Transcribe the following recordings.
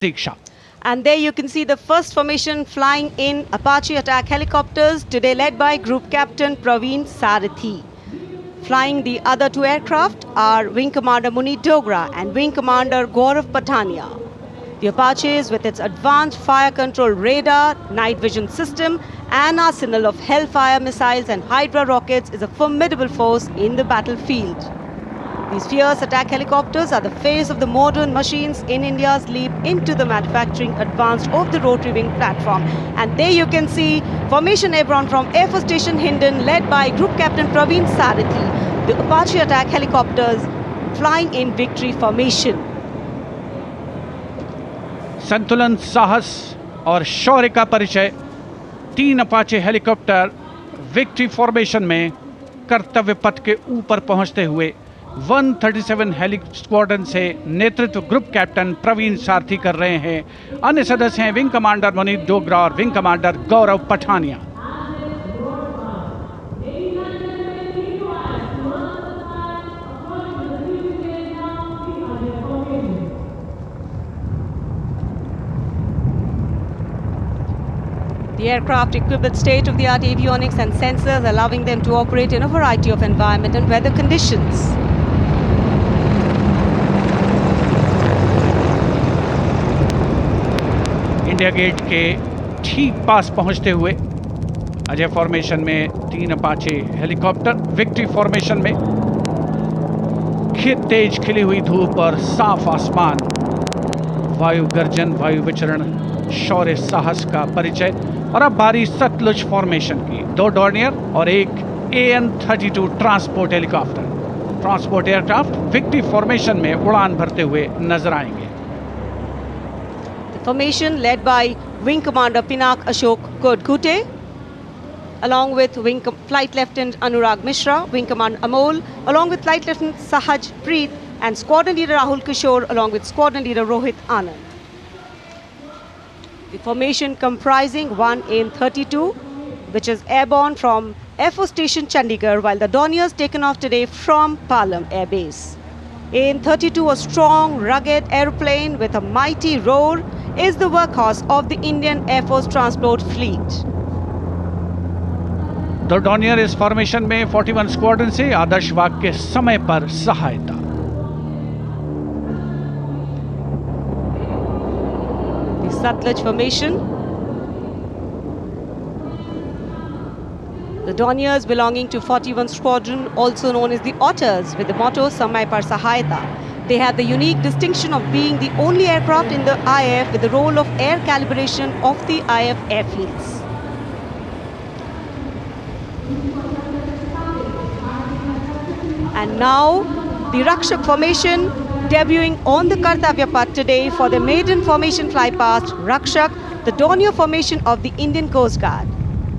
Diksha. And there you can see the first formation flying in Apache attack helicopters, today led by Group Captain Praveen Sarathi. Flying the other two aircraft are Wing Commander Munit Dogra and Wing Commander Gaurav Patania. The Apaches, with its advanced fire control radar, night vision system and arsenal of Hellfire missiles and Hydra rockets, is a formidable force in the battlefield. These fierce attack helicopters are the face of the modern machines in India's leap into the manufacturing advanced of the rotary wing platform. And there you can see Formation Airborne from Air Force Station Hindon, led by Group Captain Praveen Sarathi. The Apache attack helicopters flying in victory formation. संतुलन, साहस और शौर्य का परिचय 3 Apache helicopter victory formation में कर्तव्य पथ के ऊपर पहुंचते हुए 137 हेली स्क्वाड्रन से नेतृत्व ग्रुप कैप्टन प्रवीण सारथी कर रहे हैं। अन्य सदस्य हैं विंग कमांडर मुनीत डोगरा और wing commander Gaurav Pathania. The aircraft equipped with state-of-the-art avionics and sensors, allowing them to operate in a variety of environment and weather conditions. India Gate के ठीक पास पहुंचते हुए अजय फॉर्मेशन में 3 अपाचे हेलीकॉप्टर विक्ट्री फॉर्मेशन में तेज खिली हुई धूप और साफ आसमान, वायु गर्जन, वायु विचरण, शौर्य साहस का परिचय। और अब बारी सतलुज फॉर्मेशन की। 2 डॉर्नियर और एक AN-32 transport helicopter, transport aircraft victory formation में उड़ान भरते हुए नजर आएंगे। Formation led by Wing Commander Pinak Ashok Kodgute, along with Flight Lieutenant Anurag Mishra, Wing Commander Amol, along with Flight Lieutenant Sahaj Preet, and Squadron Leader Rahul Kishore, along with Squadron Leader Rohit Anand. The formation comprising 1 AN-32, which is airborne from Air Force Station Chandigarh, while the Dorniers taken off today from Palam Air Base. AN-32, a strong, rugged aeroplane with a mighty roar, is the workhorse of the Indian Air Force transport fleet. तो Dornier इस formation में 41 squadron से आदर्श वाक के समय पर सहायता। The Satluj formation. The Dorniers belonging to 41 Squadron, also known as the Otters, with the motto Samay Par Sahayata. They have the unique distinction of being the only aircraft in the IF with the role of air calibration of the IF airfields. And now the Rakshak formation debuting on the Kartavya Path today for the maiden formation fly past Rakshak, the Dornier formation of the Indian Coast Guard.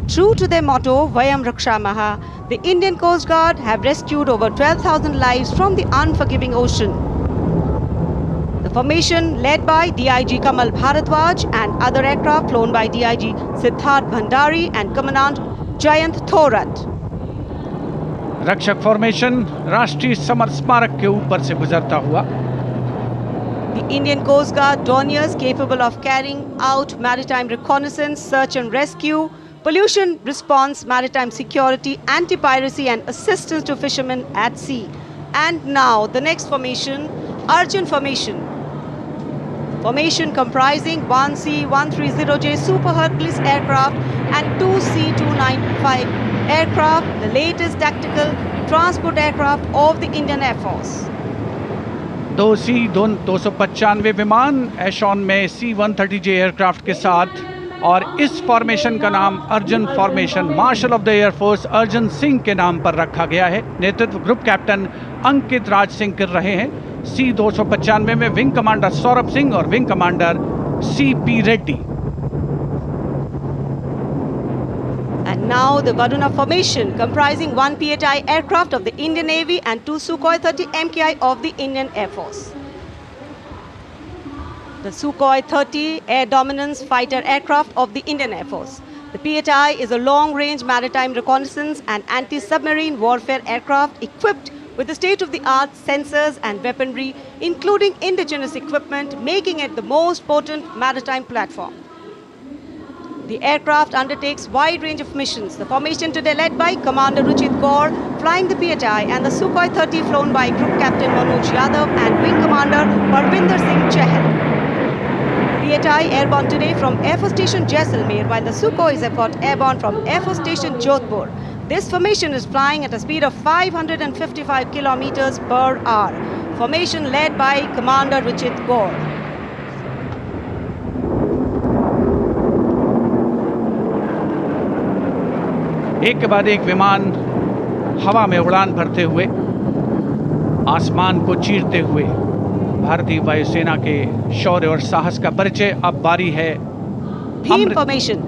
True to their motto, Vayam Rakshamaha, the Indian Coast Guard have rescued over 12,000 lives from the unforgiving ocean. The formation led by DIG Kamal Bharadwaj and other aircraft flown by DIG Siddharth Bhandari and Commandant Jayant Thorat. रक्षक formation राष्ट्रीय summer स्मारक के ऊपर से गुजरता हुआ। The Indian Coast Guard Dorniers, capable of carrying out maritime reconnaissance, search and rescue, pollution response, maritime security, anti-piracy and assistance to fishermen at sea. And now the next formation, Arjun formation. Formation comprising 1 C-130J Super Hercules aircraft and 2 C-295 aircraft, the latest tactical transport aircraft of the Indian Air Force. 2 C-295 विमान एशॉन में C-130J aircraft के साथ, और इस formation का नाम Arjun formation marshal of the air force Arjun Singh के नाम पर रखा गया है। नेतृत्व ग्रुप कैप्टन अंकित राज सिंह कर रहे हैं। C-295 में विंग कमांडर सौरभ सिंह और wing commander CP Reddy. And now the Varuna formation, comprising 1 PHI aircraft of the Indian Navy and 2 Sukhoi 30 MKI of the Indian Air Force. The Sukhoi 30 air dominance fighter aircraft of the Indian Air Force. The PHI is a long-range maritime reconnaissance and anti-submarine warfare aircraft equipped with the state-of-the-art sensors and weaponry, including indigenous equipment, making it the most potent maritime platform. The aircraft undertakes wide range of missions. The formation today led by Commander Ruchit Kaur, flying the PHI, and the Sukhoi 30 flown by Group Captain Manoj Yadav and Wing Commander Parvinder Singh Chahal. PHI airborne today from Air Force Station Jaisalmer, while the Sukhoi is airborne from Air Force Station Jodhpur. This formation is flying at a speed of 555 kilometers per hour. Formation led by Commander Ruchit Kaur. एक के बाद एक विमान हवा में उड़ान भरते हुए, आसमान को चीरते हुए भारतीय वायुसेना के शौर्य और साहस का परिचय। अब बारी है Beam formation.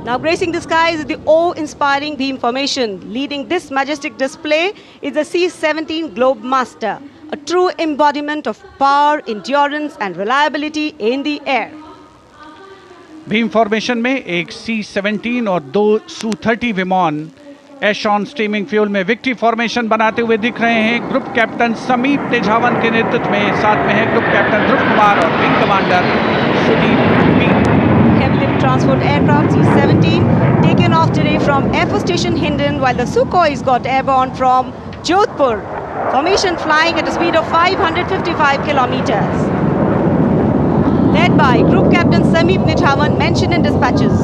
Now gracing the skies is the awe-inspiring beam formation. Leading this majestic display is the C-17 Globemaster, a true embodiment of power, endurance and reliability in the air. Bhim formation में एक C-17 और 2 Su-30 विमान एशॉन steaming fuel में victory formation बनाते हुए दिख रहे हैं। ग्रुप कैप्टन समीप तेजावन के नेतृत्व में, साथ में है ग्रुप कैप्टन ध्रुव कुमार और wing commander Sudeep P. Heavy lift transport aircraft C-17 taken off today from Air Force Station Hindon, while the Sukhois got airborne from Jodhpur. Formation flying at a speed of 555 kilometers. Led by Group Captain Sameep Nijhawan, mentioned in dispatches.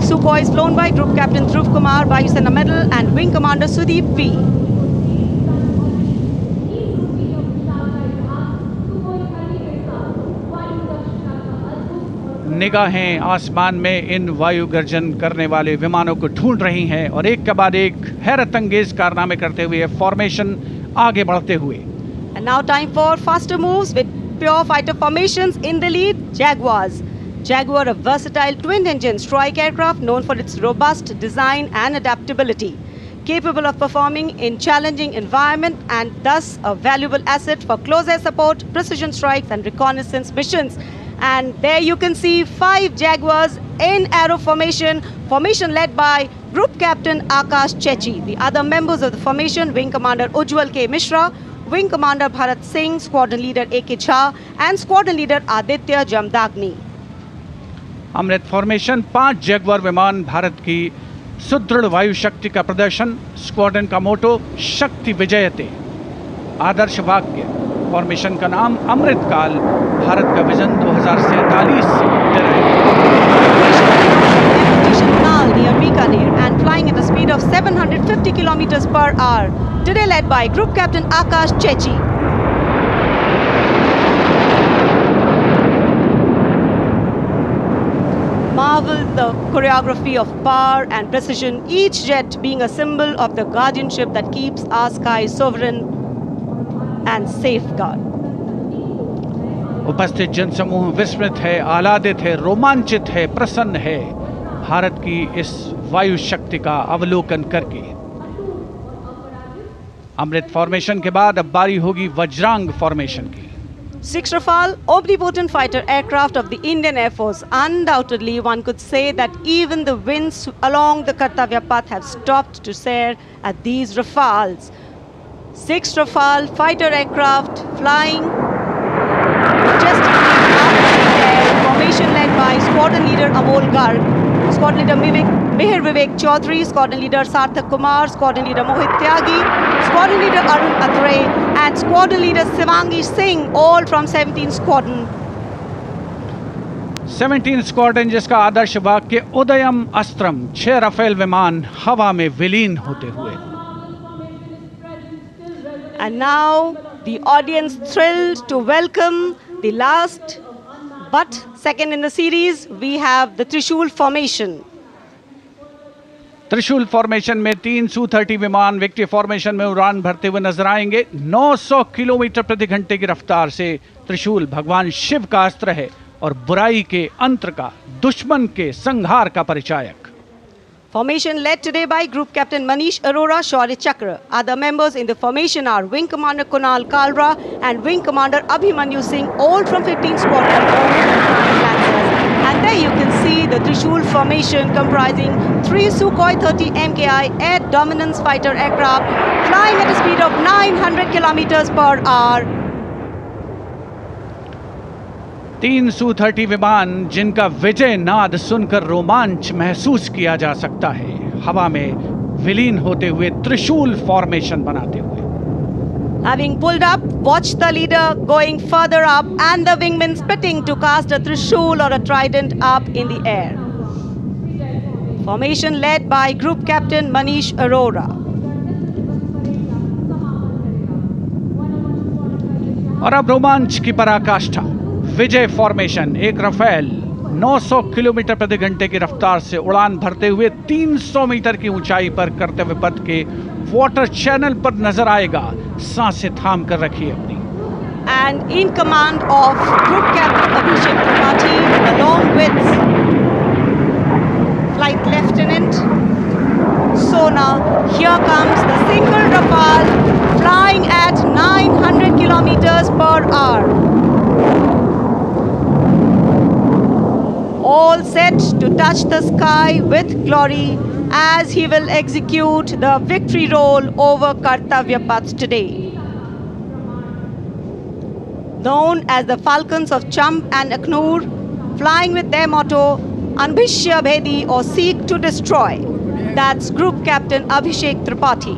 Sukhoi is flown by Group Captain Dhruv Kumar, Vayu Sena Medal, and Wing Commander Sudeep P. निगाहें आसमान में इन वायु गर्जन करने वाले विमानों को ढूंढ रही हैं और एक के बाद एक हैरत अंगेज कारनामे करते हुए फॉर्मेशन आगे बढ़ते हुए। And now time for faster moves with pure fighter formations. In the lead, Jaguars. Jaguar, a versatile twin-engine strike aircraft known for its robust design and adaptability, capable of performing in challenging environment and thus a valuable asset for close air support, precision strikes and reconnaissance missions. And there you can see 5 Jaguars in arrow formation, formation led by Group Captain Akash Chechi. The other members of the formation, Wing Commander Ujjwal K. Mishra, Wing Commander Bharat Singh, Squadron Leader A.K. Jha and Squadron Leader Aditya Jamdagni. Amrit formation 5 Jaguar विमान, भारत की सुदृढ़ वायु शक्ति का प्रदर्शन। Squadron का मोटो शक्ति विजयते, आदर्श वाक्य। फॉर्मेशन का नाम अमृत काल, भारत का vision 2047 near Bikaner and flying at a speed of 750 kilometers per hour. Today led by Group Captain Akash Chechi. Marvel the choreography of power and precision, each jet being a symbol of the guardianship that keeps our skies sovereign and safeguard. उपस्थित जनसमूह विस्मित है, आह्लादित है, रोमांचित है, प्रसन्न है भारत की इस वायु शक्ति का अवलोकन करके। अमृत फॉर्मेशन के बाद अब बारी होगी वज्रांग फॉर्मेशन की। 6 Rafale, omnipotent fighter aircraft of the Indian Air Force. Undoubtedly, one could say that even the winds along the Kartavya path have stopped to stare at these Rafales. 6 Rafale fighter aircraft flying majestically up in the air. Formation led by Squadron Leader Amol Garg, Squadron Leader Mihir Vivek Chaudhary, Squadron Leader Sarthak Kumar, Squadron Leader Mohit Tyagi, Squadron Leader Arun Athare and Squadron Leader Shivangi Singh, all from 17 Squadron. 17 squadron, जिसका आदर्श वाक्य उदयम अस्त्रम, 6 Rafale विमान हवा में विलीन होते हुए। And now the audience thrilled to welcome the last but second in the series. We have the Trishul formation. त्रिशूल formation में 3 Su-30 विमान विक्ट्री फॉर्मेशन में उड़ान भरते हुए नजर आएंगे। 900 किलोमीटर प्रति घंटे की रफ्तार से त्रिशूल भगवान शिव का अस्त्र है और बुराई के अंत का, दुश्मन के संहार का परिचायक। Formation led today by Group Captain Manish Arora, Shaurya Chakra. Other members in the formation are Wing Commander Kunal Kalra and Wing Commander Abhimanyu Singh, all from 15 Squadron Lancers. And there you can see the Trishul formation comprising 3 Sukhoi 30 MKI air dominance fighter aircraft flying at a speed of 900 kilometers per hour. 3 Su-30 विमान जिनका विजय नाद सुनकर रोमांच महसूस किया जा सकता है, हवा में विलीन होते हुए त्रिशूल फॉर्मेशन बनाते हुए। Having pulled up, watch the leader going further up and the wingmen splitting to cast a Trishul or a trident up in the air. Formation led by Group Captain Manish Arora. और अब रोमांच की पराकाष्ठा, विजय formation एक Rafale 900 kilometre प्रति घंटे की रफ्तार से उड़ान भरते हुए 300 मीटर की ऊंचाई पर कर्तव्य पथ के वाटर चैनल पर नजर आएगा। सांसें थाम कर रखिए अपनी। And in command of Group Captain Abhishek Tripathi along with Flight Lieutenant Sona, here comes the single Rafale flying at 900 kilometers per hour. All set to touch the sky with glory as he will execute the victory roll over Kartavya Path today. Known as the Falcons of Champ and Aknoor, flying with their motto, Anbhishya Bhedi or Seek to Destroy. That's Group Captain Abhishek Tripathi.